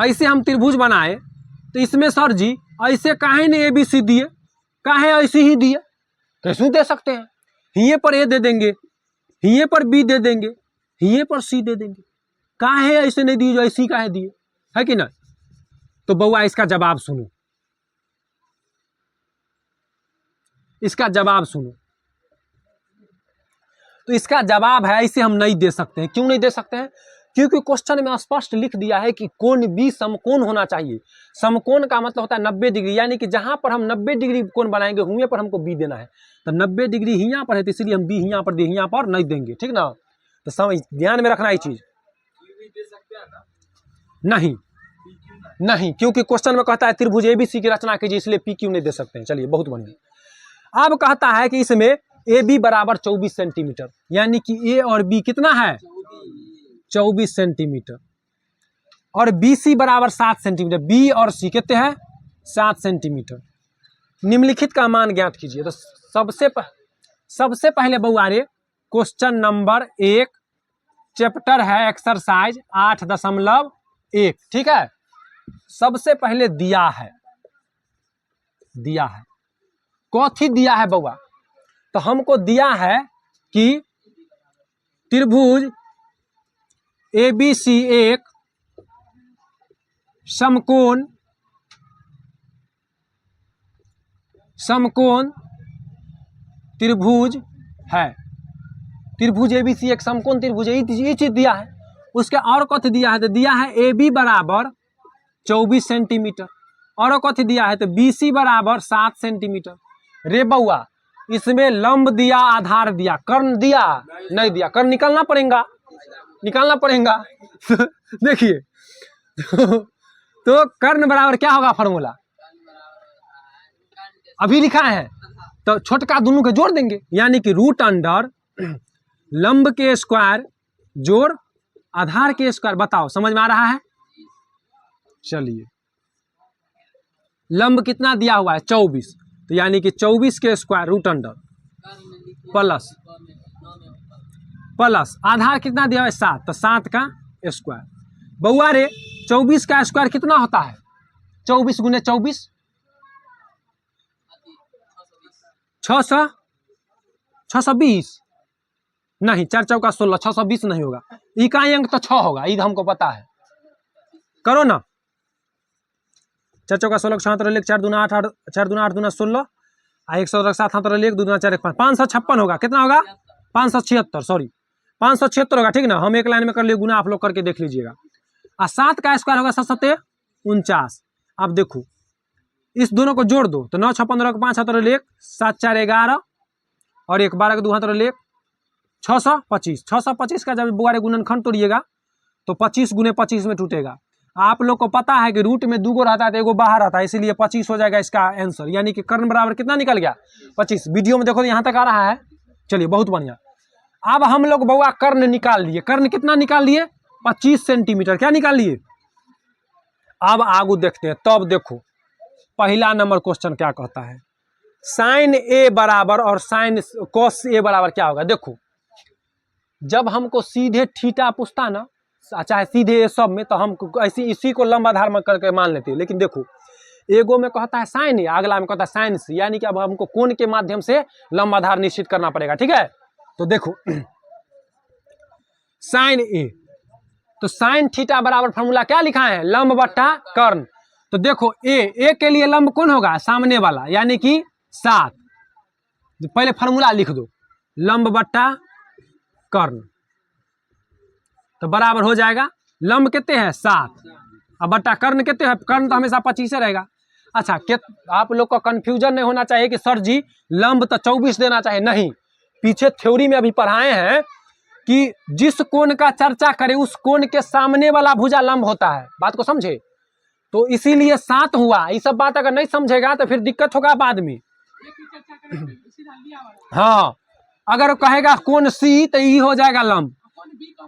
ऐसे हम त्रिभुज बनाए, तो इसमें सर जी ऐसे काहे ने ए बी सी दिए, काहे ऐसे ही दिए? कैसे दे सकते हैं? हिये पर ए दे देंगे, हिये पर बी दे देंगे, हिये पर सी दे देंगे, काहे ऐसे नहीं दिए जो ऐसी काहे दिए, है कि ना? तो बउआ इसका जवाब सुनो, इसका जवाब सुनो। तो इसका जवाब है ऐसे हम नहीं दे सकते हैं। क्यों नहीं दे सकते हैं? क्योंकि क्वेश्चन में स्पष्ट लिख दिया है कि कोण बी समकोण होना चाहिए। समकोण का मतलब होता है 90 डिग्री, यानी कि जहां पर हम 90 डिग्री कोण बनाएंगे हुए पर हमको बी देना है। तो 90 डिग्री यहाँ पर है, तो इसलिए हम बी यहाँ पर यहाँ पर नहीं देंगे, ठीक ना। तो समझ, ध्यान में रखना ये चीज। नहीं, क्योंकि क्वेश्चन में कहता है त्रिभुज एबीसी की रचना कीजिए, इसलिए पी क्यू नहीं दे सकते हैं। चलिए, बहुत बढ़िया। अब कहता है कि इसमें ए बी बराबर 24 सेंटीमीटर, यानी कि ए और बी कितना है? 24 सेंटीमीटर और BC बराबर 7 सेंटीमीटर। B और C कितने हैं 7 सेंटीमीटर। निम्नलिखित का मान ज्ञात कीजिए। तो सबसे पहले बउआरे क्वेश्चन नंबर 1 चैप्टर है एक्सरसाइज 8.1, ठीक है। सबसे पहले दिया है कौथी दिया है बउआ, तो हमको दिया है कि त्रिभुज ABC एक समकोण त्रिभुज है। त्रिभुज ABC एक समकोण त्रिभुज है, ये चीज दिया है। उसके और कथी दिया है, तो दिया है AB बराबर 24 सेंटीमीटर और कथी दिया है, तो BC बराबर 7 सेंटीमीटर। रे बउआ इसमें लंब दिया, आधार दिया, कर्ण दिया नहीं दिया, कर्ण निकालना पड़ेगा देखिए तो कर्ण बराबर क्या होगा फॉर्मूला अभी लिखा है, तो छोटका दोनों के जोड़ देंगे, यानी कि रूट अंडर लंब के स्क्वायर जोड़ आधार के स्क्वायर। बताओ समझ में आ रहा है। चलिए लंब कितना दिया हुआ है 24, तो यानी कि 24 के स्क्वायर रूट अंडर प्लस आधार कितना दिया हुआ है 7, तो 7 का स्क्वायर। बउआ रे 24 का स्क्वायर कितना होता है, 24 गुने 24 620 नहीं, 4 चौका 16, 620 नहीं होगा। इकाई अंक तो 6 होगा, ये हमको पता है। करो ना, 4 चौका 16 76 4 दूना 8 4 दूना 8 दूना 16 100 7 हाथ 1 2 4 5 556 होगा। कितना होगा 576, सॉरी 576 होगा, ठीक ना। हम एक लाइन में कर लिए गुना, आप लोग करके देख लीजिएगा। और 7 का स्क्वायर होगा 7 7 49। अब देखो इस दोनों को जोड़ दो, तो 9 6 15 5 7 1 7 4 11 और 1 12 2 हाथ 1 625 का जब बुआरे गुणनखंड तोड़िएगा तो 25 गुने 25 में टूटेगा। आप लोग को पता है कि रूट में 2 गो रहता है तो एगो बाहर आता है, इसीलिए 25 हो जाएगा इसका आंसर, यानी कि कर्ण बराबर कितना निकल गया 25। वीडियो में देखो यहाँ तक आ रहा है। चलिए बहुत बढ़िया। अब हम लोग बउआ कर्ण निकाल लिए। कर्ण कितना निकाल लिए 25 सेंटीमीटर। क्या निकाल लिए। अब आगू देखते हैं। तब देखो पहला नंबर क्वेश्चन क्या कहता है, साइन ए बराबर और साइन कॉस ए बराबर क्या होगा। देखो जब हमको सीधे थीटा पूछता ना, चाहे सीधे ये सब में, तो हम ऐसी इसी को लंब आधार में करके मान लेते हैं। लेकिन देखो एगो में कहता है साइन ए, अगला में कहता है साइन सी, यानी कि अब हमको कोण के माध्यम से लंब आधार निश्चित करना पड़ेगा, ठीक है। तो देखो साइन ए, तो साइन थीटा बराबर फॉर्मूला क्या लिखा है, लंब बट्टा कर्ण। तो देखो ए के लिए लंब कौन होगा, सामने वाला, यानी कि 7। पहले फॉर्मूला लिख दो, लंब बट्टा कर्ण, तो बराबर हो जाएगा लंब कितने हैं 7 और बट्टा कर्ण कितने हैं, कर्ण तो हमेशा 25 रहेगा। अच्छा आप लोग को कंफ्यूजन नहीं होना चाहिए कि सर जी लंब तो 24 देना चाहिए, नहीं। पीछे थ्योरी में अभी पढ़ाए हैं कि जिस कोण का चर्चा करें उस कोण के सामने वाला भुजा लंब होता है। बात को समझे, तो इसीलिए 7 हुआ। ये सब बात अगर नहीं समझेगा तो फिर दिक्कत होगा बाद में। हाँ अगर कहेगा कोण सी तो ये हो जाएगा लंब।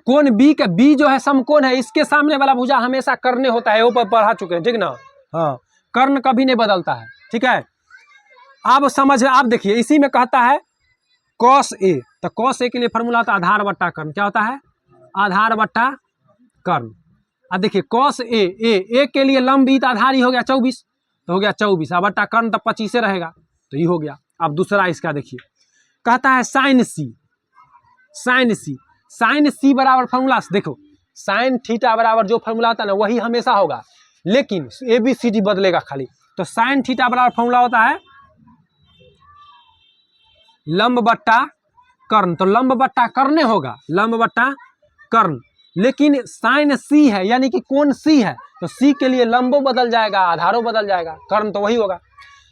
कोण बी का बी जो है समकोण है, इसके सामने वाला भुजा हमेशा कर्ण होता है, ऊपर पढ़ा चुके हैं, ठीक ना। हाँ कर्ण कभी नहीं बदलता है, ठीक है। अब समझ, आप देखिए इसी में कहता है कॉस ए, तो कॉस ए के लिए फॉर्मूला होता है आधार बट्टा कर्ण। क्या होता है, आधार बट्टा कर्ण। अब देखिए कॉस ए के लिए लंब भी आधार ही हो गया 24, तो हो गया 24, अब बट्टा कर्ण तो 25 रहेगा, तो ये हो गया। अब दूसरा इसका देखिए, कहता है साइन सी। साइन सी बराबर फॉर्मूला देखो, साइन थीटा बराबर जो फॉर्मूला होता है ना वही हमेशा होगा, लेकिन ABCD बदलेगा खाली। तो साइन थीटा बराबर फॉर्मूला होता है लंब बट्टा कर्ण, तो लंब बट्टा कर्ण होगा, लंब बट्टा कर्ण। लेकिन साइन सी है यानी कि कोण सी है, तो सी के लिए लंबो बदल जाएगा, आधारो बदल जाएगा, कर्ण तो वही होगा।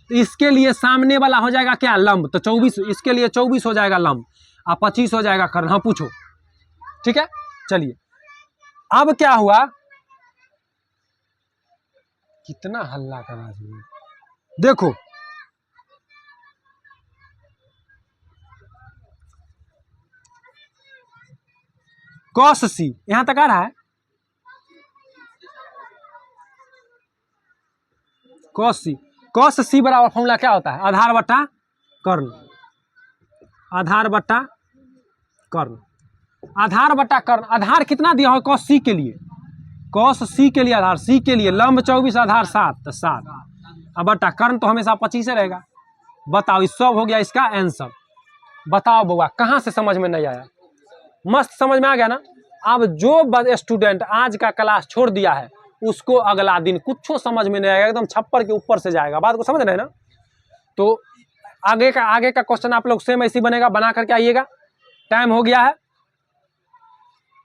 तो इसके लिए सामने वाला हो जाएगा क्या, लंब। तो 24, इसके लिए 24 हो जाएगा लंब और 25 हो जाएगा कर्ण। हाँ पूछो, ठीक है। चलिए अब क्या हुआ, कितना हल्ला करा देखो, कॉस सी, यहां तक आ रहा है। कॉस सी बराबर फॉर्मूला क्या होता है, आधार बटा कर्ण, आधार बटा कर्ण, आधार बटा कर्ण। आधार कितना दिया हो कॉस सी के लिए, कॉस सी के लिए आधार, सी के लिए लंब 24 आधार 7, तो 7 अब बटा कर्ण तो हमेशा 25 रहेगा। बताओ इस सब हो गया इसका आंसर। बताओ बउआ कहाँ से समझ में नहीं आया, मस्त समझ में आ गया ना। अब जो स्टूडेंट आज का क्लास छोड़ दिया है उसको अगला दिन कुछ समझ में नहीं आएगा, एकदम छप्पर के ऊपर से जाएगा। बात को समझ रहे हैं ना। तो आगे का क्वेश्चन आप लोग सेम ऐसी बनेगा, बना करके आइएगा। टाइम हो गया है,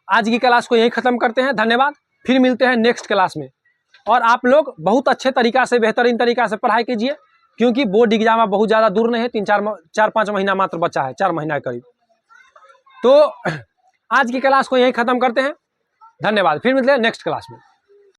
आज की क्लास को यहीं खत्म करते हैं। धन्यवाद, फिर मिलते हैं नेक्स्ट क्लास में। और आप लोग बहुत अच्छे तरीका से, बेहतरीन तरीका से पढ़ाई कीजिए, क्योंकि बोर्ड एग्जाम अब बहुत ज़्यादा दूर नहीं है, 4-5 महीना मात्र बचा है, 4 महीना करीब। तो आज की क्लास को यहीं खत्म करते हैं। धन्यवाद, फिर मिलते हैं नेक्स्ट क्लास में।